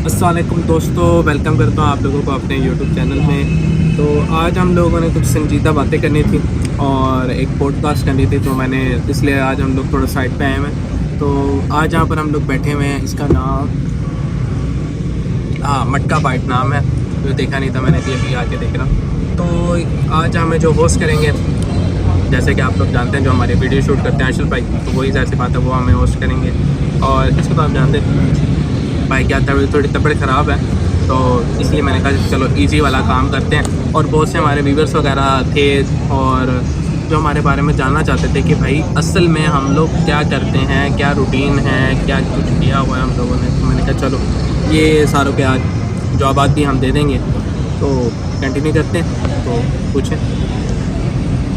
अस्सलाम वालेकुम दोस्तों, वेलकम करता हूँ आप लोगों को अपने यूट्यूब चैनल में। तो आज हम लोगों ने कुछ संजीदा बातें करनी थी और एक पॉडकास्ट करनी थी, तो मैंने इसलिए आज हम लोग थोड़ा साइड पे आए हुए हैं। तो आज यहाँ पर हम लोग बैठे हुए हैं, इसका नाम मटका बाइट नाम है। जो देखा नहीं था मैंने, अभी आके देख रहा। तो आज हमें जो होस्ट करेंगे, जैसे कि आप लोग जानते हैं जो हमारे वीडियो शूट करते हैं अर्शल भाई, तो वही ज़ाहिर सी बात है वो हमें होस्ट करेंगे। और इसके बाद आप जानते हैं भाई क्या थोड़ी तबीयत ख़राब है, तो इसलिए मैंने कहा चलो इजी वाला काम करते हैं। और बहुत से हमारे व्यूवर्स वगैरह थे और जो हमारे बारे में जानना चाहते थे कि भाई असल में हम लोग क्या करते हैं, क्या रूटीन है, क्या कुछ किया हुआ है हम लोगों ने। तो मैंने कहा चलो ये सारों के आज जवाबात भी हम दे देंगे, तो कंटिन्यू करते हैं। तो पूछें।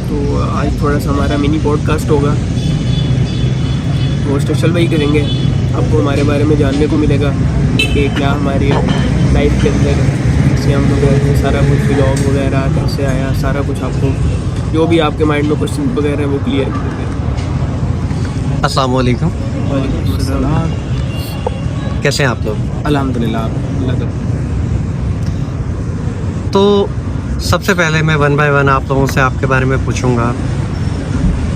तो आज थोड़ा सा हमारा मिनी पॉडकास्ट होगा, वो स्पेशल वही करेंगे। आपको हमारे बारे में जानने को मिलेगा कि क्या हमारी लाइफ के अंदर कैसे हम लोग सारा कुछ व्लॉग वगैरह कैसे आया, सारा कुछ आपको जो भी आपके माइंड में क्वेश्चन वगैरह है वो क्लियर करेंगे। अस्सलाम वालेकुम। वालेकुम अस्सलाम। कैसे हैं आप लोग? अल्हम्दुलिल्लाह, अल्लाह का। तो सबसे पहले मैं वन बाय वन आप लोगों से आपके बारे में पूछूंगा।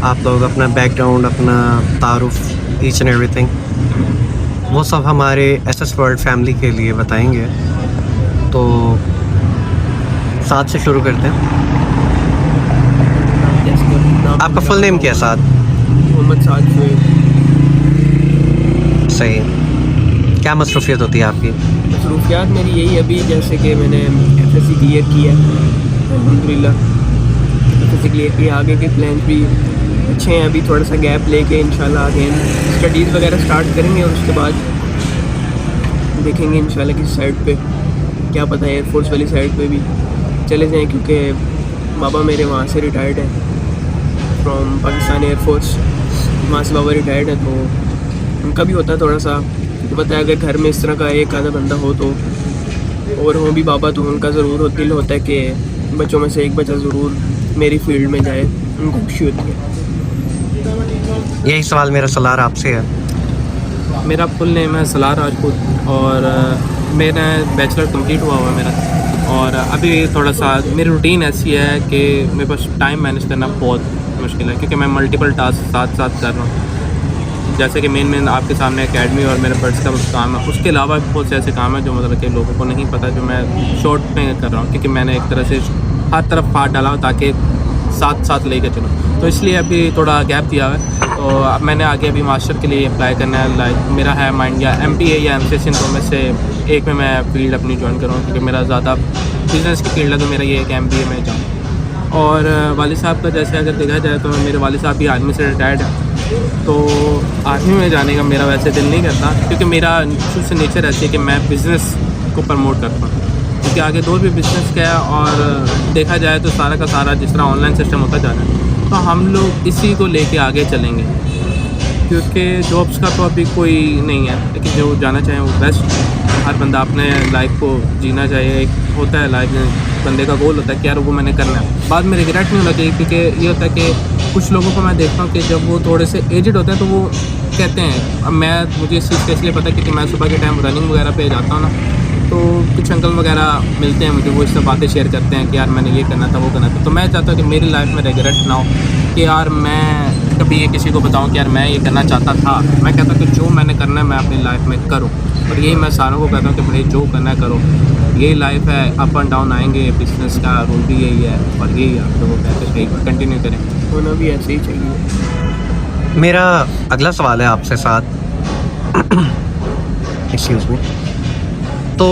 आप लोग अपना बैकग्राउंड, अपना तारुफ, ईच एंड एवरीथिंग वो सब हमारे एसएस वर्ल्ड फैमिली के लिए बताएंगे। तो साद से शुरू करते हैं। आपका फुल नेम क्या है? साद? मोहम्मद साद शुएब। सही। क्या मसरूफियत होती है आपकी? मसरूफियात मेरी यही, अभी जैसे कि मैंने एफएससी क्लियर किया है अल्हम्दुलिल्लाह। एफएससी क्लियर किया, आगे के प्लान भी अच्छे हैं। अभी थोड़ा सा गैप लेके इंशाल्लाह आगे स्टडीज़ वगैरह स्टार्ट करेंगे और उसके बाद देखेंगे इंशाल्लाह किस साइड पे, क्या पता एयरफोर्स वाली साइड पे भी चले जाएं, क्योंकि बाबा मेरे वहाँ से रिटायर्ड है फ्रॉम पाकिस्तान एयरफोर्स। वहाँ से बाबा रिटायर्ड है, तो उनका भी होता है थोड़ा सा, तो पता है अगर घर में इस तरह का एक आधा बंदा हो तो, और हो भी बाबा, तो उनका ज़रूर दिल होता है कि बच्चों में से एक बच्चा ज़रूर मेरी फील्ड में जाए, उनको खुशी होती है। यही सवाल मेरा सलार आपसे है। मेरा फुल नेम है सलार राजपूत और मेरा बैचलर कंप्लीट हुआ हुआ है मेरा। और अभी थोड़ा सा मेरी रूटीन ऐसी है कि मेरे पास टाइम मैनेज करना बहुत मुश्किल है, क्योंकि मैं मल्टीपल टास्क साथ साथ कर रहा हूँ। जैसे कि मेन आपके सामने एकेडमी और मेरे बर्ड्स का काम है, उसके अलावा बहुत से ऐसे काम है जो मतलब कि लोगों को नहीं पता, जो मैं शॉर्ट में कर रहा हूँ, क्योंकि मैंने एक तरह से हर तरफ हाथ डाला ताकि साथ साथ लेकर चलूँ। तो इसलिए अभी थोड़ा गैप दिया है। तो अब मैंने आगे अभी मास्टर के लिए अप्लाई करना है। लाइक मेरा है माइंड या MPA या MCS, इन दो में से एक में मैं फील्ड अपनी ज्वाइन करूँ, क्योंकि मेरा ज़्यादा बिज़नेस की फील्ड है, तो मेरा ये है कि MBA में जाऊँ। और वालिद साहब का जैसे अगर देखा जाए तो मेरे वालिद साहब भी आर्मी से रिटायर्ड है, तो आर्मी में जाने का मेरा वैसे दिल नहीं करता, क्योंकि मेरा शुरू से नेचर ऐसी है कि मैं बिज़नेस को प्रमोट करता हूँ, क्योंकि आगे दौर भी बिज़नेस का है। और देखा जाए तो सारा का सारा जिस तरह ऑनलाइन सिस्टम होता जा रहा है, तो हम लोग इसी को लेके आगे चलेंगे, क्योंकि जॉब्स का तो अभी कोई नहीं है, लेकिन जो जाना चाहें वो बेस्ट। हर बंदा अपने लाइफ को जीना चाहिए। एक होता है लाइफ में बंदे का गोल होता है कि यार वो मैंने करना है, बाद में रिग्रेट नहीं होना चाहिए। क्योंकि ये होता है कि कुछ लोगों को मैं देखता हूँ कि जब वो थोड़े से एजड होते हैं तो वो कहते हैं, अब मुझे इस चीज़ का इसलिए पता है क्योंकि मैं सुबह के टाइम रनिंग वगैरह पे जाता हूँ ना, तो कुछ अंकल वगैरह मिलते हैं मुझे, वो इससे बातें शेयर करते हैं कि यार मैंने ये करना था, वो करना था। तो मैं चाहता हूँ कि मेरी लाइफ में रिग्रेट ना हो कि यार मैं कभी ये किसी को बताऊँ कि यार मैं ये करना चाहता था। मैं कहता हूँ कि जो मैंने करना है मैं अपनी लाइफ में करूँ, और यही मैं सारों को कहता हूँ कि भाई जो करना है करो। यही लाइफ है, अप एंड डाउन आएंगे, बिजनेस का रूल भी यही है, और यही आप लोगों को कहते हैं कंटिन्यू करें, होना भी ऐसे ही चाहिए। मेरा अगला सवाल है आपसे साथ। Excuse me. तो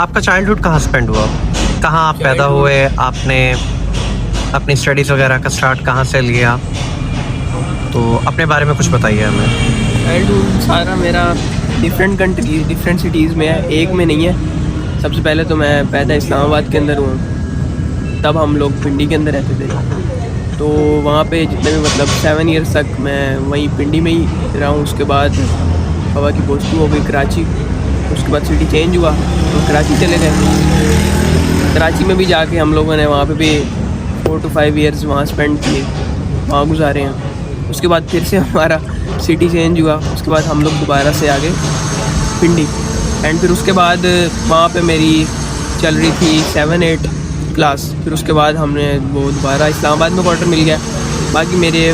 आपका चाइल्डहुड कहाँ स्पेंड हुआ? कहाँ आप पैदा हुए? आपने अपनी स्टडीज़ वगैरह का स्टार्ट कहाँ से लिया? तो अपने बारे में कुछ बताइए हमें। चाइल्डहुड सारा मेरा डिफरेंट कंट्री, डिफरेंट सिटीज़ में है, एक में नहीं है। सबसे पहले तो मैं पैदा इस्लामाबाद के अंदर हुआ, तब हम लोग पिंडी के अंदर रहते थे। तो वहाँ पे जितने भी मतलब 7 ईयर्स तक मैं वहीं पिंडी में ही रहा हूँ। उसके बाद पापा की पोस्टिंग हो गई कराची, उसके बाद सिटी चेंज हुआ तो कराची चले गए। कराची में भी जाके हम लोगों ने वहाँ पे भी 4 to 5 ईयर्स वहाँ स्पेंड किए, वहाँ गुजारे हैं। उसके बाद फिर से हमारा सिटी चेंज हुआ, उसके बाद हम लोग दोबारा से आगे पिंडी। एंड फिर उसके बाद वहाँ पे मेरी चल रही थी 7-8 क्लास। फिर उसके बाद हमने वो दोबारा इस्लामाबाद में क्वार्टर मिल गया। बाकी मेरे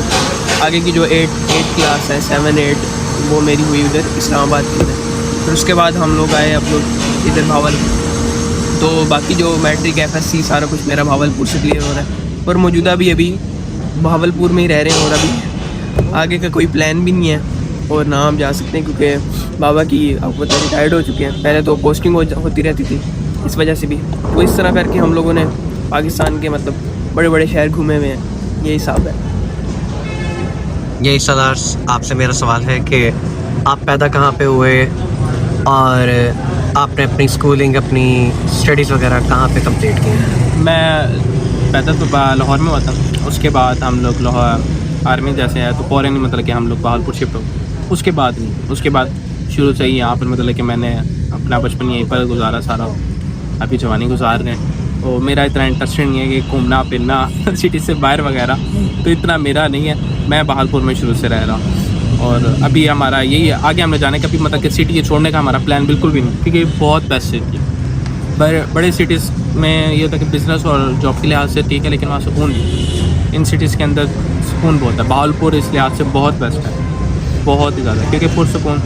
आगे की जो 8 क्लास है 7-8 वो मेरी हुई उधर इस्लामाबाद के अंदर। फिर उसके बाद हम लोग आए अब लोग इधर भावलपुर। तो बाकी जो मैट्रिक FSC सारा कुछ मेरा भावलपुर से क्लियर हो रहा है, पर मौजूदा भी अभी भावलपुर में ही रह रहे हैं और अभी आगे का कोई प्लान भी नहीं है और ना हम जा सकते हैं क्योंकि बाबा की आपको पता है रिटायर्ड हो चुके हैं। पहले तो पोस्टिंग होती रहती थी, इस वजह से भी तो इस तरह करके हम लोगों ने पाकिस्तान के मतलब बड़े बड़े शहर घूमे हुए हैं, यही हिसाब है। यही सरदार आपसे मेरा सवाल है कि आप पैदा कहाँ पे हुए और आपने अपनी स्कूलिंग अपनी स्टडीज़ वगैरह कहाँ पे कंप्लीट की हैं? मैं पैदा तो लाहौर में हुआ था। उसके बाद हम लोग लाहौर आर्मी जैसे है तो फौरन मतलब कि हम लोग बहावलपुर शिफ्ट हो। उसके बाद नहीं, उसके बाद शुरू से ही यहाँ पर मतलब कि मैंने अपना बचपन यहीं पर गुजारा सारा, अभी जवानी गुजार रहे हैं। तो मेरा इतना इंटरेस्ट नहीं है कि घूमना फिरना सिटी से बाहर वगैरह, तो इतना मेरा नहीं है। मैं बहावलपुर में शुरू से रह रहा हूँ और अभी हमारा यही है, आगे हमने जाने का भी मतलब कि सिटी ये छोड़ने का हमारा प्लान बिल्कुल भी नहीं, क्योंकि बहुत बेस्ट सिटी है। बड़े सिटीज़ में ये होता है कि बिज़नेस और जॉब के लिहाज से ठीक है, लेकिन वहाँ सुकून नहीं। इन सिटीज़ के अंदर सुकून बहुत है। बहावलपुर इस लिहाज से बहुत बेस्ट है, बहुत ही ज़्यादा, क्योंकि पुरसुकून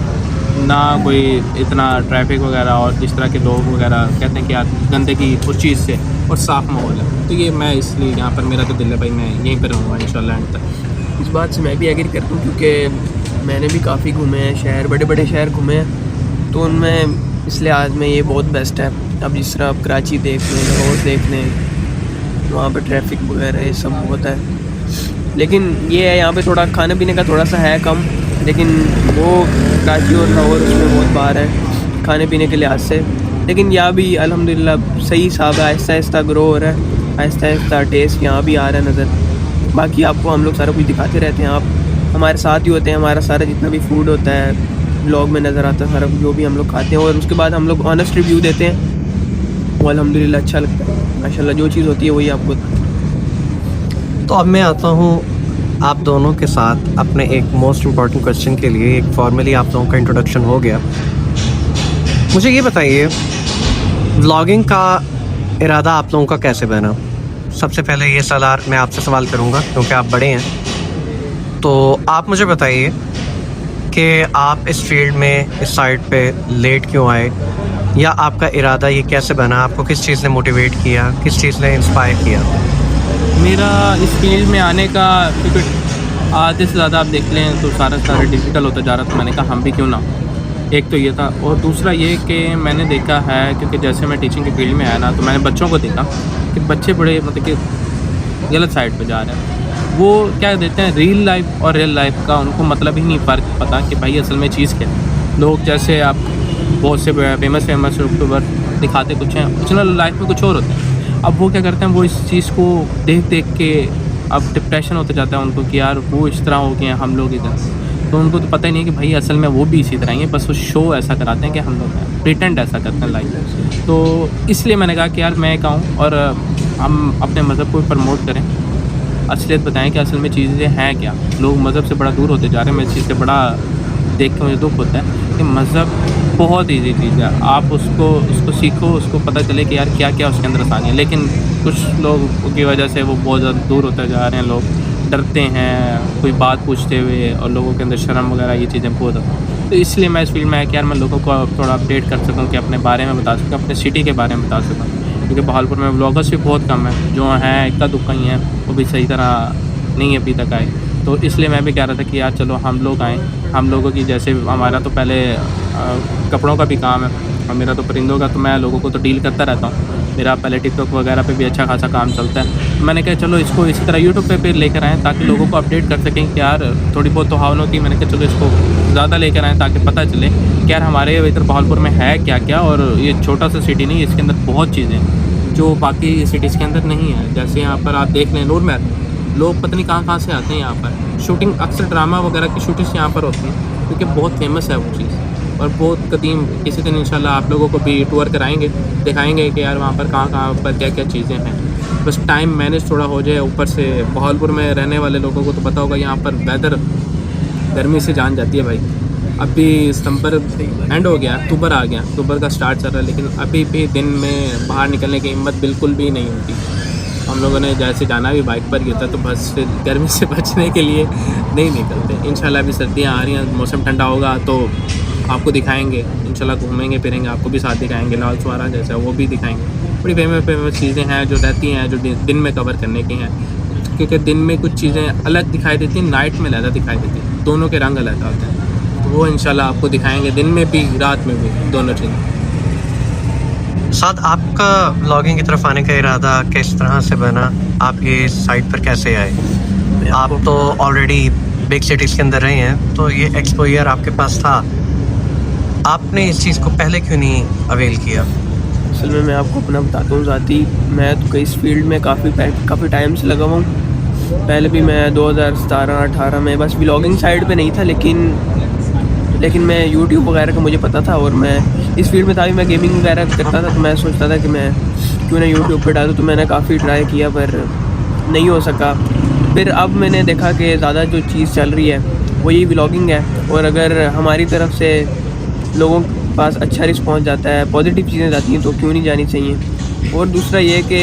ना कोई इतना ट्रैफिक वगैरह और जिस तरह के लोग वगैरह कहते हैं कि यार गंदगी उस चीज़ से, और साफ़ माहौल है। तो ये मैं इसलिए यहाँ पर मेरा तो दिल है भाई मैं यहीं पर रहूँगा इंशाल्लाह एंड तक। इस बात से मैं भी एग्री करता हूँ क्योंकि मैंने भी काफ़ी घूमे हैं शहर, बड़े बड़े शहर घूमे हैं, तो उनमें इस लिहाज में ये बहुत बेस्ट है। अब जिस तरह आप कराची देख लें, लाहौर देख लें, वहाँ पर ट्रैफिक वगैरह ये सब बहुत है। लेकिन ये है यहाँ पे थोड़ा खाने पीने का थोड़ा सा है कम, लेकिन वो कराची और लाहौर उसमें बहुत बाहर है खाने पीने के लिहाज से। लेकिन यहाँ भी अल्हम्दुलिल्लाह सही हिसाब है, आहिस्ता आहिस्ता ग्रो हो रहा है, आहिस्ता आहिस्ता टेस्ट यहाँ भी आ रहा है नज़र। बाकी आपको हम लोग सारा कुछ दिखाते रहते हैं, आप हमारे साथ ही होते हैं। हमारा सारा जितना भी फूड होता है ब्लॉग में नज़र आता है, सारा जो भी हम लोग खाते हैं, और उसके बाद हम लोग ऑनेस्ट रिव्यू देते हैं। वो अल्हम्दुलिल्लाह अच्छा लगता है माशाल्लाह, जो चीज़ होती है वही आपको। तो अब मैं आता हूँ आप दोनों के साथ अपने एक मोस्ट इम्पॉर्टेंट क्वेश्चन के लिए। एक फॉर्मली आप लोगों का इंट्रोडक्शन हो गया। मुझे ये बताइए व्लॉगिंग का इरादा आप लोगों का कैसे बना? सबसे पहले ये सलार मैं आपसे सवाल करूँगा क्योंकि आप बड़े हैं, तो आप मुझे बताइए कि आप इस फील्ड में इस साइड पे लेट क्यों आए, या आपका इरादा ये कैसे बना? आपको किस चीज़ ने मोटिवेट किया, किस चीज़ ने इंस्पायर किया? मेरा इस फील्ड में आने का, क्योंकि आधे से ज़्यादा आप देख लें तो सारा डिजिटल होता जा रहा था। मैंने कहा हम भी क्यों ना, एक तो ये था, और दूसरा ये कि मैंने देखा है क्योंकि जैसे मैं टीचिंग के फील्ड में आया ना, तो मैंने बच्चों को देखा कि बच्चे बड़े मतलब कि गलत साइड पे जा रहे हैं। वो क्या देते हैं रियल लाइफ और रियल लाइफ का उनको मतलब ही नहीं फ़र्क पता कि भाई असल में चीज़ क्या है। लोग जैसे आप बहुत से फेमस यूट्यूबर दिखाते कुछ हैं, ओरिजिनल लाइफ में कुछ और होता है। अब वो क्या करते हैं, वो इस चीज़ को देख के अब डिप्रेशन होते जाता है उनको कि यार वो इस तरह हो गए हैं, हम लोग इधर। तो उनको तो पता ही नहीं है कि भाई असल में वो भी इसी तरह ही है, बस वो शो ऐसा कराते हैं कि हम लोग हैं, प्रिटेंड ऐसा करते हैं लाइफ। तो इसलिए मैंने कहा कि यार मैं कहूँ और हम अपने मज़हब को प्रमोट करें, असलियत बताएं कि असल में चीज़ें हैं क्या। लोग मज़हब से बड़ा दूर होते जा रहे हैं। मैं इस चीज़ से बड़ा देख के मुझे दुख होता है कि मज़हब बहुत ईजी चीज़ है, आप उसको सीखो, उसको पता चले कि यार क्या क्या उसके अंदर आसानी है। लेकिन कुछ लोग की वजह से वो बहुत ज़्यादा दूर होते जा रहे हैं, लोग डरते हैं कोई बात पूछते हुए, और लोगों के अंदर शर्म वगैरह ये चीज़ें बहुत होती। तो इसलिए मैं इस फील्ड में आया कि यार मैं लोगों को थोड़ा अपडेट कर सकूँ, कि अपने बारे में बता सकूँ, अपने सिटी के बारे में बता सकूँ, क्योंकि बहावलपुर में व्लॉगर्स भी बहुत कम है, जो हैं इक्का दुक्का ही हैं, वो भी सही तरह नहीं है अभी तक आए। तो इसलिए मैं भी कह रहा था कि यार चलो हम लोग आएँ, हम लोगों की जैसे हमारा तो पहले कपड़ों का भी काम है और मेरा तो परिंदों का, तो मैं लोगों को तो डील करता रहता हूँ। मेरा पहले टिकटॉक वगैरह पे भी अच्छा खासा काम चलता है। मैंने कहा चलो इसको इसी तरह यूट्यूब पे लेकर आएँ ताकि लोगों को अपडेट कर सकें कि यार थोड़ी बहुत तो हावन होती है। मैंने कहा चलो इसको ज़्यादा लेकर आएँ ताकि पता चले कि यार हमारे इधर बहावलपुर में है क्या क्या, और ये छोटा सा सिटी नहीं, इसके अंदर बहुत चीज़ें हैं जो बाकी सिटीज़ के अंदर नहीं है। जैसे यहाँ पर आप देख लें नूर महल, लोग पता नहीं कहाँ से आते हैं यहाँ पर। शूटिंग अक्सर ड्रामा वगैरह की शूटिंग्स यहाँ पर होती हैं क्योंकि बहुत फेमस है वो चीज़ और बहुत कदीम। किसी दिन इंशाल्लाह आप लोगों को भी टूर कराएंगे, दिखाएंगे कि यार वहाँ पर कहाँ पर क्या क्या चीज़ें हैं। बस टाइम मैनेज थोड़ा हो जाए। ऊपर से बहावलपुर में रहने वाले लोगों को तो पता होगा यहाँ पर वेदर गर्मी से जान जाती है भाई। अभी सितंबर एंड हो गया, अक्टूबर आ गया, अक्टूबर का स्टार्ट चल रहा है, लेकिन अभी भी दिन में बाहर निकलने की हिम्मत बिल्कुल भी नहीं होती। हम लोगों ने जैसे जाना भी बाइक पर ही होता, तो बस फिर गर्मी से बचने के लिए नहीं निकलते। इंशाल्लाह अभी सर्दियाँ आ रही हैं, मौसम ठंडा होगा तो आपको दिखाएंगे, इंशाल्लाह घूमेंगे फिरेंगे, आपको भी साथ दिखाएंगे। लाल सवारा जैसा वो भी दिखाएंगे। बड़ी फेमस चीज़ें हैं जो रहती हैं, जो दिन में कवर करने की हैं, क्योंकि दिन में कुछ चीज़ें अलग दिखाई देती हैं, नाइट में ज़्यादा दिखाई देती हैं, दोनों के रंग अलग होते हैं। तो वो इंशाल्लाह आपको दिखाएंगे, दिन में भी रात में भी, दोनों चीज़ें। साथ आपका ब्लॉगिंग की तरफ आने का इरादा किस तरह से बना? आप ये साइट पर कैसे आए? आप तो ऑलरेडी बिग सिटीज़ के अंदर रहे हैं, तो ये एक्सपोजर आपके पास था, आपने इस चीज़ को पहले क्यों नहीं अवेल किया? असल में मैं आपको अपना बताता हूँ ज़ाती, मैं तो इस फील्ड में काफ़ी टाइम से लगा हुआ हूँ। पहले भी मैं 2017-18 में बस ब्लॉगिंग साइड पे नहीं था, लेकिन मैं यूट्यूब वगैरह का मुझे पता था, और मैं इस फील्ड में था भी, मैं गेमिंग वगैरह करता था, तो मैं सोचता था कि मैं क्यों ना यूट्यूब पे डालूँ। तो मैंने काफ़ी ट्राई किया पर नहीं हो सका। फिर अब मैंने देखा कि ज़्यादा जो चीज़ चल रही है वो यही ब्लॉगिंग है, और अगर हमारी तरफ से लोगों के पास अच्छा रिस्पॉन्स जाता है, पॉजिटिव चीज़ें जाती हैं, तो क्यों नहीं जानी चाहिए। और दूसरा ये कि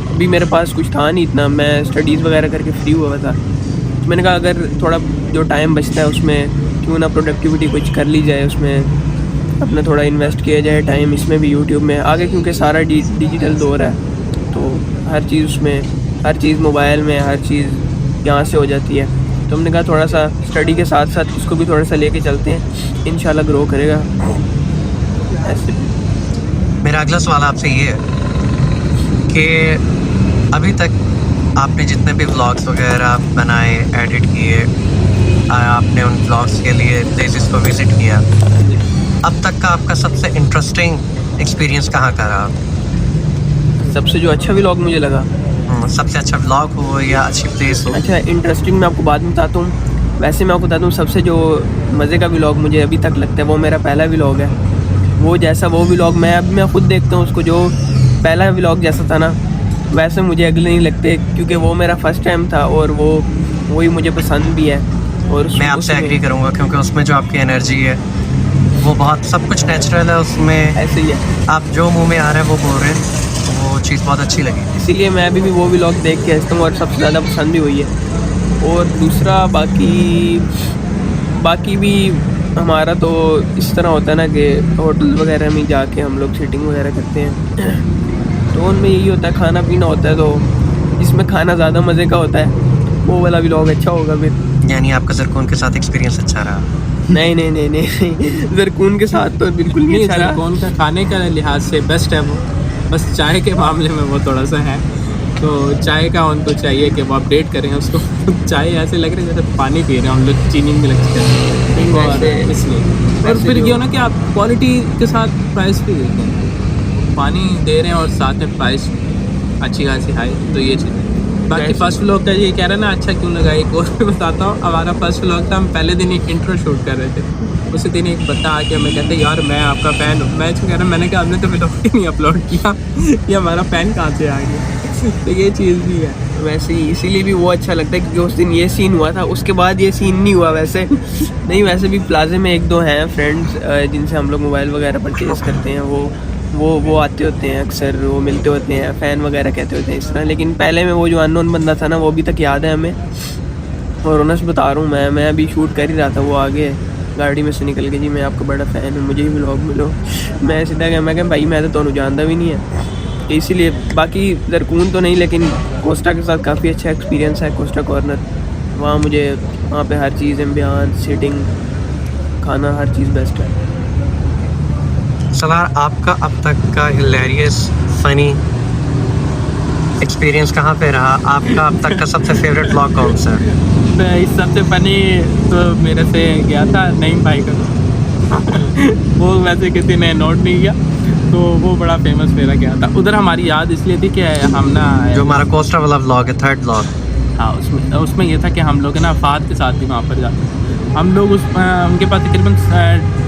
अभी मेरे पास कुछ था नहीं इतना, मैं स्टडीज़ वगैरह करके फ्री हुआ था, तो मैंने कहा अगर थोड़ा जो टाइम बचता है उसमें क्यों ना प्रोडक्टिविटी कुछ कर ली जाए, उसमें अपना थोड़ा इन्वेस्ट किया जाए टाइम, इसमें भी यूट्यूब में आगे, क्योंकि सारा डिजिटल दौर है, तो हर चीज़ उसमें, हर चीज़ मोबाइल में, हर चीज़ यहाँ से हो जाती है। तो हमने कहा थोड़ा सा स्टडी के साथ साथ इसको भी थोड़ा सा लेके चलते हैं, इंशाल्लाह ग्रो करेगा ऐसे। मेरा अगला सवाल आपसे ये है कि अभी तक आपने जितने भी व्लॉग्स वगैरह बनाए, एडिट किए, आपने उन व्लॉग्स के लिए प्लेसेस को विज़िट किया, अब तक का आपका सबसे इंटरेस्टिंग एक्सपीरियंस कहाँ का रहा? सबसे जो अच्छा व्लॉग मुझे लगा, सबसे अच्छा व्लॉग हो या अच्छी प्लेस हो? अच्छा इंटरेस्टिंग मैं आपको बाद में बताता हूँ। वैसे मैं आपको बताता हूँ सबसे जो मज़े का व्लॉग मुझे अभी तक लगता है वो मेरा पहला व्लॉग है। वो जैसा वो व्लॉग मैं खुद देखता हूँ उसको, जो पहला व्लॉग जैसा था ना वैसे मुझे अगले नहीं लगते, क्योंकि वो मेरा फर्स्ट टाइम था और वही मुझे पसंद भी है। और मैं आपसे एग्री करूँगा, क्योंकि उसमें जो आपकी एनर्जी है वो बहुत, सब कुछ नेचुरल है उसमें, ऐसे ही है, आप जो मुंह में आ रहा है वो बोल रहे हैं, वो चीज़ बहुत अच्छी लगी। इसीलिए मैं अभी भी वो व्लॉग देख के हंसता हूँ और सबसे ज़्यादा पसंद भी वही है। और दूसरा बाकी भी हमारा तो इस तरह होता है ना कि होटल वगैरह में जाके हम लोग सीटिंग वगैरह करते हैं, तो उनमें यही होता है, खाना पीना होता है, तो इसमें खाना ज़्यादा मज़े का होता है, वो वाला व्लॉग अच्छा होगा फिर। यानी आपका ज़रकून के साथ एक्सपीरियंस अच्छा रहा? नहीं, ज़रकून के साथ तो बिल्कुल नहीं अच्छा रहा। ज़रकून का खाने का लिहाज से बेस्ट है वो, बस चाय के मामले में वो थोड़ा सा है, तो चाय का उनको चाहिए कि वो अपडेट करें उसको। चाय ऐसे लग रही है जैसे पानी पी रहे हैं हम लोग, चीनी मिक्स करके, इसलिए। और फिर ये हो ना कि आप क्वालिटी के साथ प्राइस भी देते हैं, पानी दे रहे हैं और साथ में प्राइस अच्छी खासी हाई, तो ये चीज़ है। बाकी फर्स्ट व्लॉग का ये कह रहे हैं ना अच्छा क्यों लगा, एक और बताता हूँ। हमारा फर्स्ट व्लॉग था, हम पहले दिन एक इंट्रो शूट कर रहे थे, उसी दिन एक बंदा आके हमें कहते यार मैं आपका फ़ैन हूँ। मैं इसको कह रहा मैंने कहा हमने तो व्लॉग ही नहीं अपलोड किया, ये हमारा फ़ैन कहाँ से आ गया। तो ये चीज़ भी है वैसे ही, इसीलिए भी वो अच्छा लगता है क्योंकि उस दिन ये सीन हुआ था, उसके बाद ये सीन नहीं हुआ वैसे। नहीं वैसे भी प्लाजे में एक दो हैं फ्रेंड्स जिनसे हम लोग मोबाइल वगैरह परचेज़ करते हैं, वो आते होते हैं अक्सर, वो मिलते होते हैं, फ़ैन वगैरह कहते होते हैं इस तरह। लेकिन पहले में वो जो अननोन बंदा था ना वो अभी तक याद है हमें, और उन्हें बता रहा हूँ मैं अभी शूट कर ही रहा था, वो आगे गाड़ी में से निकल के जी मैं आपका बड़ा फ़ैन हूँ, मुझे ही व्लॉग मिलो। मैं सीधा कहा, मैं कहा भाई मैं तो तुम्हें जानता भी नहीं है, इसीलिए। बाकी ज़रकून तो नहीं, लेकिन कोस्टा के साथ काफ़ी अच्छा एक्सपीरियंस है। कोस्टा कॉर्नर, वहाँ पे हर चीज़, एम्बियंस, सीटिंग, खाना, हर चीज़ बेस्ट है। सलार, आपका अब तक का हिलेरियस फनी एक्सपीरियंस कहाँ पे रहा? आपका अब तक का सबसे फेवरेट व्लॉग कौन सा है? इस सबसे फनी तो मेरे से गया था नईम भाई का वो वैसे किसी ने नोट नहीं किया, तो वो बड़ा फेमस मेरा गया था उधर। हमारी याद इसलिए थी कि हम ना जो हमारा कोस्टा वाला व्लॉग है, थर्ड व्लॉग, हाँ उसमें ये था कि हम लोग ना फाद के साथ भी वहाँ पर जाते हैं। हम लोग उनके पास तकरीबन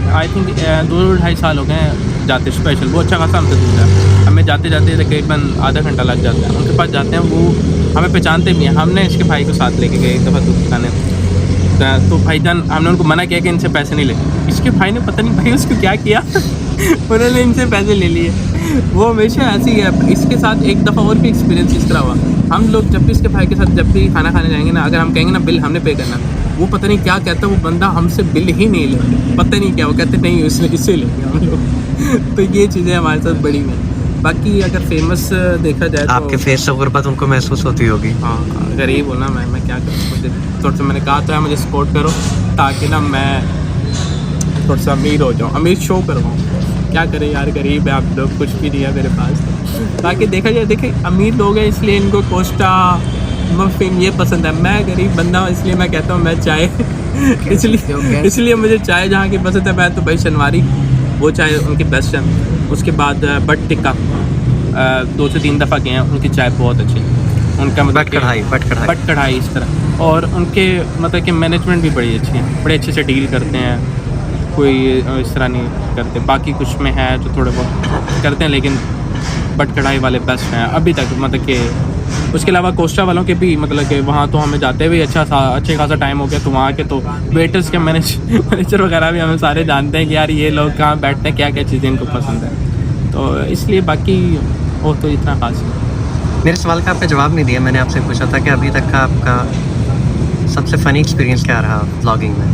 आई थिंक 2-2.5 साल हो गए जाते स्पेशल, वो अच्छा खासा हमसे दूर है, हमें जाते जाते तकरीबन आधा घंटा लग जाता है। उनके पास जाते हैं, वो हमें पहचानते भी हैं। हमने इसके भाई को साथ लेके गए एक दफ़ा दूध खाने, सकता है। तो भाईजान हमने उनको मना किया कि इनसे पैसे नहीं ले। इसके भाई ने पता नहीं भाई उसको क्या किया उन्होंने इनसे पैसे ले लिए। वो हमेशा ऐसी है। इसके साथ एक दफ़ा और भी एक्सपीरियंस इस तरह हुआ। हम लोग जब भी इसके भाई के साथ जब भी खाना खाने जाएंगे ना, अगर हम कहेंगे ना बिल हमने पे करना, वो पता नहीं क्या कहता है, वो बंदा हमसे बिल ही नहीं लेगा। पता नहीं क्या, वो कहते नहीं इससे लेंगे हम लोग। तो ये चीज़ें हमारे साथ बड़ी हैं। बाकी अगर फेमस देखा जाए तो आपके फेस से गुर्बत उनको महसूस होती होगी। हाँ, गरीब हूँ ना मैं क्या करूँ। मुझे थोड़ा सा मैंने कहा तो है मुझे सपोर्ट करो ताकि ना मैं थोड़ा सा अमीर हो जाऊँ, अमीर शो करवाऊँ। क्या करें यार, गरीब है आप लोग, कुछ भी नहीं है मेरे पास। तो बाकी देखा जाए, देखिए अमीर लोग हैं इसलिए इनको कोस्टा मफिन ये पसंद है। मैं गरीब बंदा हूँ इसलिए मैं कहता हूँ मैं चाय इसलिए मुझे चाय जहाँ की पसंद है। मैं तो भाई शनवारी, वो चाय उनकी बेस्ट है। उसके बाद बट टिक्का 2 से 3 दफ़ा गए हैं, उनकी चाय बहुत अच्छी है। उनका मतलब बट कढ़ाई इस तरह। और उनके मतलब कि मैनेजमेंट भी बड़ी अच्छी है, बड़े अच्छे से डील करते हैं, कोई इस तरह नहीं करते। बाकी कुछ में है जो थोड़े बहुत करते हैं, लेकिन बट कढ़ाई वाले बेस्ट हैं अभी तक। मतलब कि उसके अलावा कोस्टा वालों के भी मतलब कि वहाँ तो हमें जाते हुए अच्छे खासा टाइम हो गया। तो वहाँ के तो वेटर्स के मैनेजर वगैरह भी हमें सारे जानते हैं कि यार ये लोग कहाँ बैठते हैं, क्या क्या चीज़ें इनको पसंद है। तो इसलिए बाकी और तो इतना खास है। मेरे सवाल का आपने जवाब नहीं दिया। मैंने आपसे पूछा था कि अभी तक का आपका सबसे फ़नी एक्सपीरियंस क्या रहा व्लॉगिंग में?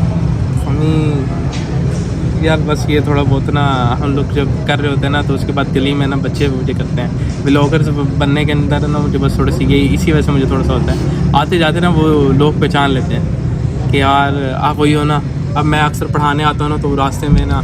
यार बस ये थोड़ा बहुत ना हम लोग जब कर रहे होते हैं ना, तो उसके बाद गली में ना बच्चे मुझे करते हैं व्लॉगर्स बनने के अंदर ना, मुझे बस थोड़ी सी यही इसी वजह से मुझे थोड़ा सा होता है। आते जाते ना वो लोग पहचान लेते हैं कि यार आप वही हो ना। अब मैं अक्सर पढ़ाने आता हूँ ना, तो रास्ते में ना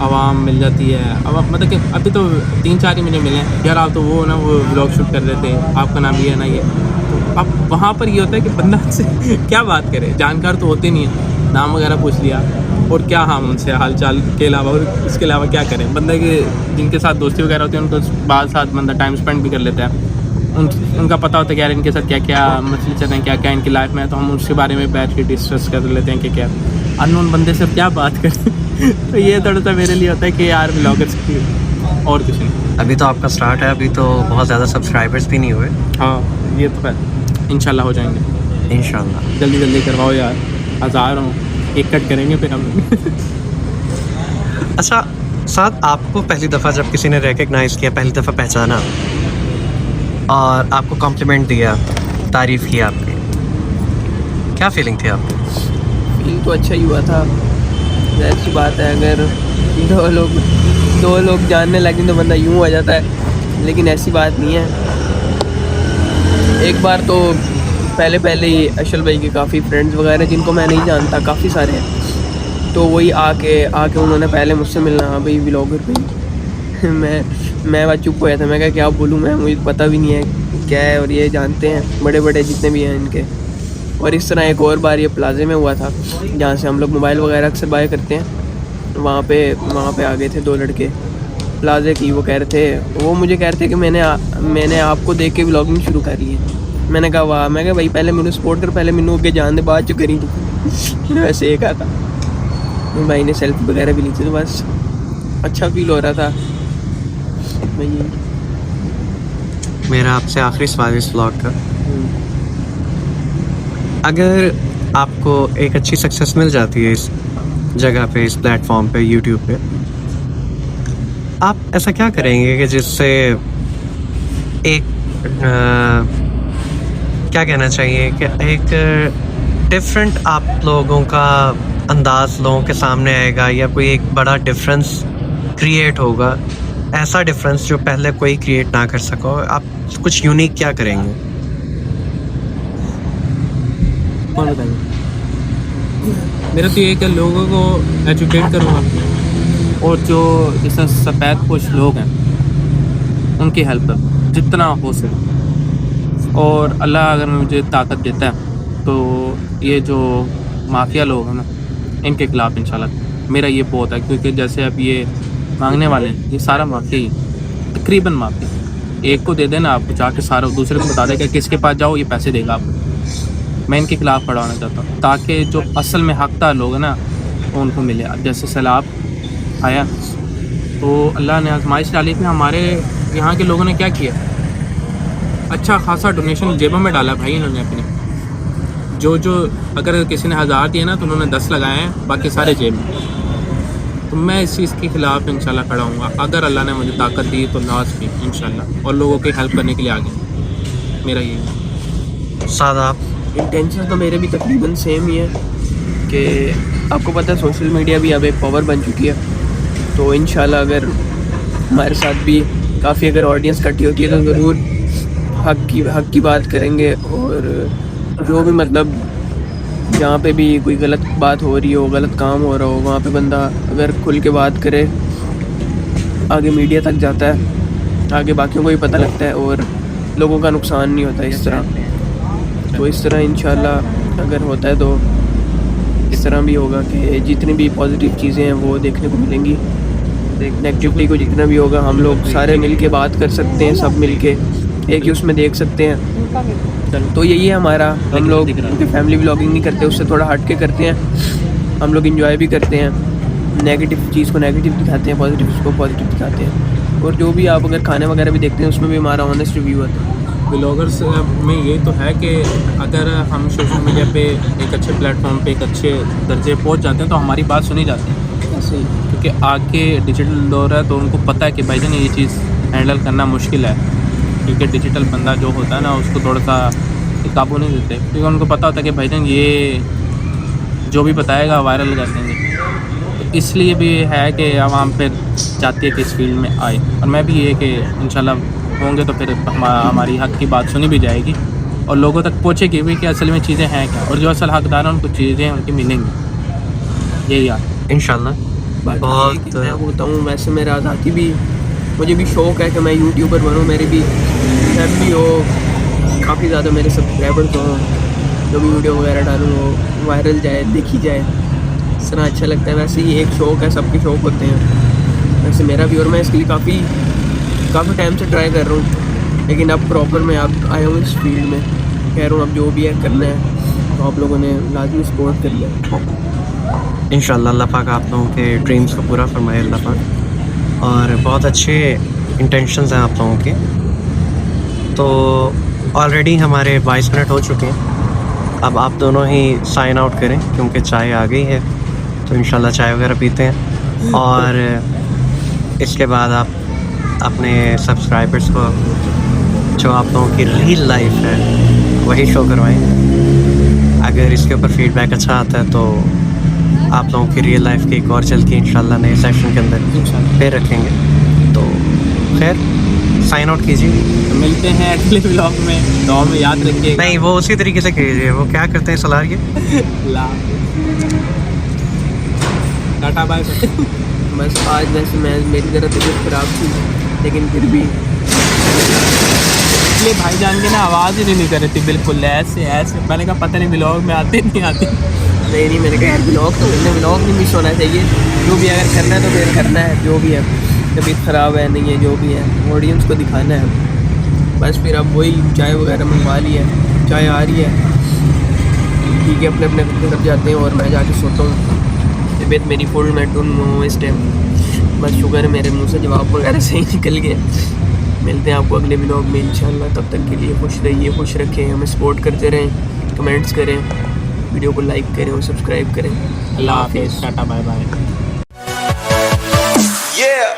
आवाम मिल जाती है। अब मतलब कि अभी तो 3-4 ही मुझे मिले हैं, यार आप तो वो ना वो व्लॉग शूट कर रहे थे, आपका नाम ये है ना ये। तो अब वहाँ पर ये होता है कि बंदा से क्या बात करे, जानकार तो होते नहीं है, नाम वगैरह पूछ लिया और क्या हम उनसे हाल चाल के अलावा और इसके अलावा क्या करें। बंदे के जिनके साथ दोस्ती वगैरह होती है उनको बाद साथ बंदा टाइम स्पेंड भी कर लेता है। उनका पता होता है कि यार इनके साथ क्या क्या मसले चल रहे हैं, क्या क्या इनकी लाइफ में है, तो हम उसके बारे में बैठ के डिस्कस कर लेते हैं कि क्या अननोन बंदे से क्या बात करते हैं। तो ये थोड़ा सा मेरे लिए होता है कि यार व्लॉगर्स की और कुछ नहीं। अभी तो आपका स्टार्ट है, अभी तो बहुत ज़्यादा सब्सक्राइबर्स भी नहीं हुए। हाँ ये तो है, इंशाल्लाह हो जाएंगे इंशाल्लाह। जल्दी करवाओ यार, 1000 हो एक कट करेंगे फिर हम। अच्छा साथ आपको पहली दफ़ा जब किसी ने रिकग्नाइज़ किया, पहली दफ़ा पहचाना और आपको कॉम्प्लीमेंट दिया, तारीफ़ की आपकी, क्या फीलिंग थी आपकी? फील तो अच्छा ही हुआ था। जाहिर सी बात है, अगर दो लोग जानने लगे तो बंदा यूँ हो जाता है, लेकिन ऐसी बात नहीं है। एक बार तो पहले ही अशल भाई के काफ़ी फ्रेंड्स वगैरह जिनको मैं नहीं जानता, काफ़ी सारे हैं, तो वही आके उन्होंने पहले मुझसे मिलना, हाँ भाई व्लॉगर भाई। मैं बात चुप हो गया था, मैं क्या बोलूँ, मुझे पता भी नहीं है क्या है, और ये जानते हैं बड़े जितने भी हैं इनके। और इस तरह एक और बार ये प्लाजे में हुआ था जहाँ से हम लोग मोबाइल वगैरह अक्सर बाय करते हैं। वहाँ पे आ गए थे 2 लड़के प्लाजे की। वो कह रहे थे, वो मुझे कह रहे थे कि मैंने आपको देख के व्लॉगिंग शुरू कर ली है। मैंने कहा वाह। मैं कहा भाई पहले मैंने सपोर्ट कर, पहले मैंने अगे जान दे, बाद चो करी तू। वैसे एक आता भाई ने सेल्फी वगैरह भी ली थी, तो बस अच्छा फील हो रहा था भाई। मेरा आपसे आखिरी सवाल इस व्लॉग का, अगर आपको एक अच्छी सक्सेस मिल जाती है इस जगह पे, इस प्लेटफॉर्म पे, यूट्यूब पे, आप ऐसा क्या करेंगे कि जिससे एक क्या कहना चाहिए कि एक डिफरेंट आप लोगों का अंदाज लोगों के सामने आएगा, या कोई एक बड़ा डिफरेंस क्रिएट होगा, ऐसा डिफरेंस जो पहले कोई क्रिएट ना कर सको? आप कुछ यूनिक क्या करेंगे? कौन बताएंगे? मेरा तो ये है कि लोगों को एजुकेट करूँगा, और जो जैसे सफ़ेद पोश लोग हैं उनकी हेल्प करूँ जितना हो सके। और अल्लाह अगर मुझे ताकत देता है तो ये जो माफिया लोग हैं ना, इनके खिलाफ़ इंशाल्लाह मेरा ये बहुत है। क्योंकि जैसे अब ये मांगने वाले हैं, ये सारा माफिया ही, तकरीबन माफिया। एक को दे देना, आपको जाके सारा दूसरे को बता देगा किसके पास जाओ ये पैसे देगा आपको। मैं इनके खिलाफ़ खड़ा होना चाहता हूँ ताकि जो असल में हकदार लोग हैं ना उनको मिले। जैसे सैलाब आया तो अल्लाह ने आजमाइश डाली थी, हमारे यहाँ के लोगों ने क्या किया, अच्छा खासा डोनेशन जेबों में डाला भाई इन्होंने अपने। जो जो अगर किसी ने 1000 दिए ना तो उन्होंने 10 लगाए हैं, बाकी सारे जेब में। तो मैं इस चीज़ के ख़िलाफ़ इंशाल्लाह खड़ा हूँगा। अगर अल्लाह ने मुझे ताकत दी तो लास्ट भी इंशाल्लाह, और लोगों की हेल्प करने के लिए आगे मेरा यही है। सादाब। इंटेंशन तो मेरे भी तकरीबन सेम ही है कि आपको पता है सोशल मीडिया भी अब एक पावर बन चुकी है, तो इंशाल्लाह अगर हमारे साथ भी काफ़ी अगर ऑडियंस इकट्ठी होती है तो ज़रूर हक की बात करेंगे, और जो भी मतलब जहाँ पे भी कोई गलत बात हो रही हो, गलत काम हो रहा हो, वहाँ पे बंदा अगर खुल के बात करे, आगे मीडिया तक जाता है, आगे बाकियों को भी पता लगता है और लोगों का नुकसान नहीं होता इस तरह। तो इस तरह इंशाल्लाह अगर होता है तो इस तरह भी होगा कि जितनी भी पॉजिटिव चीज़ें हैं वो देखने को मिलेंगी, नेगेटिविटी को जितना भी होगा हम लोग सारे मिल के बात कर सकते हैं, सब मिल के एक ही उसमें देख सकते हैं। तो यही है हमारा, हम लोग क्योंकि फैमिली व्लॉगिंग नहीं करते, उससे थोड़ा हट के करते हैं, हम लोग इंजॉय भी करते हैं, नेगेटिव चीज़ को नेगेटिव दिखाते हैं, पॉजिटिव को पॉजिटिव दिखाते हैं, और जो भी आप अगर खाने वगैरह भी देखते हैं उसमें भी हमारा ऑनेस्ट रिव्यू आता है। ब्लॉगर्स में ये तो है कि अगर हम सोशल मीडिया पे एक अच्छे प्लेटफॉर्म पे एक अच्छे दर्जे पहुंच जाते हैं तो हमारी बात सुनी जाती है, ऐसे ही क्योंकि आगे डिजिटल दौर है तो उनको पता है कि भाईजान ये चीज़ हैंडल करना मुश्किल है, क्योंकि डिजिटल बंदा जो होता है ना उसको थोड़ा सा काबू नहीं देते, क्योंकि उनको पता होता है कि भाईजान ये जो भी बताएगा वायरल कर देंगे। तो इसलिए भी है कि आवाम फिर चाहती है कि इस फील्ड में आए, और मैं भी ये कि इंशाल्लाह होंगे तो फिर हमारी हक की बात सुनी भी जाएगी और लोगों तक पहुँचेगी भी कि असल में चीज़ें हैं क्या, और जो असल हकदार हैं उनको चीज़ें उनकी मिलेंगी। यही यार इंशाल्लाह। बहुत मैं होता हूँ वैसे मेरा आज़ादी भी, मुझे भी शौक़ है कि मैं यूट्यूबर बनूँ, मेरी भी फैमिली हो, काफ़ी ज़्यादा मेरे सब्सक्राइबर्स हों, जो भी वीडियो वगैरह डालूँ वो वायरल जाए, देखी जाए, इस तरह अच्छा लगता है। वैसे ही एक शौक़ है, सबके शौक़ होते हैं, वैसे मेरा भी, और मैं इसके लिए काफ़ी टाइम से ट्राई कर रहा हूँ, लेकिन अब प्रॉपर मैं आप आया हूँ इस फील्ड में, कह रहा हूँ अब जो भी है करना है, तो आप लोगों ने लाजमी सपोर्ट कर लिया। इंशाल्लाह अल्लाह पाक आप लोगों के ड्रीम्स को पूरा फरमाए अल्लाह पाक, और बहुत अच्छे इंटेंशंस हैं आप लोगों के। तो ऑलरेडी हमारे 22 मिनट हो चुके हैं, अब आप दोनों ही साइन आउट करें क्योंकि चाय आ गई है, तो इंशाल्लाह चाय वगैरह पीते हैं, और इसके बाद आप अपने सब्सक्राइबर्स को जो आप लोगों की रियल लाइफ है वही शो करवाएं। अगर इसके ऊपर फीडबैक अच्छा आता है तो आप लोगों की रियल लाइफ की एक और चल के इंशाल्लाह नए सेशन के अंदर फिर रखेंगे। तो खैर साइन आउट कीजिए, तो मिलते हैं अगले व्लॉग में, दुआ में याद रखिएगा। नहीं वो उसी तरीके से कीजिए, वो क्या करते हैं सलाह के टाटा बाय। बस आज वैसे मैं मेरी तरह तबीयत ख़राब थी, लेकिन फिर भी इसलिए भाईजान की ना आवाज़ ही नहीं निकल रही थी बिल्कुल, ऐसे मैंने कहा पता नहीं व्लॉग में आते नहीं आते। नहीं मैंने कहा यार व्लॉग तो मैंने व्लॉग नहीं मिस होना चाहिए, जो भी अगर करना है तो फिर करना है, जो भी है, तबीयत ख़राब है नहीं है जो भी है ऑडियंस को दिखाना है। बस फिर अब वही चाय वगैरह मंगवा ली है, चाय आ रही है, ठीक है, अपने अपने घर जाते हैं और मैं जाके सोता हूँ। तबीयत मेरी फुल मैं टून हूँ इस टाइम, बस शुगर है मेरे मुंह से जवाब वगैरह सही निकल गए। मिलते हैं आपको अगले व्लॉग में इंशाल्लाह, तब तक के लिए खुश रहिए, खुश रखें, हमें सपोर्ट करते रहें, कमेंट्स करें, वीडियो को लाइक करें और सब्सक्राइब करें। अल्लाह हाफिज़, टाटा बाय बाय। Yeah.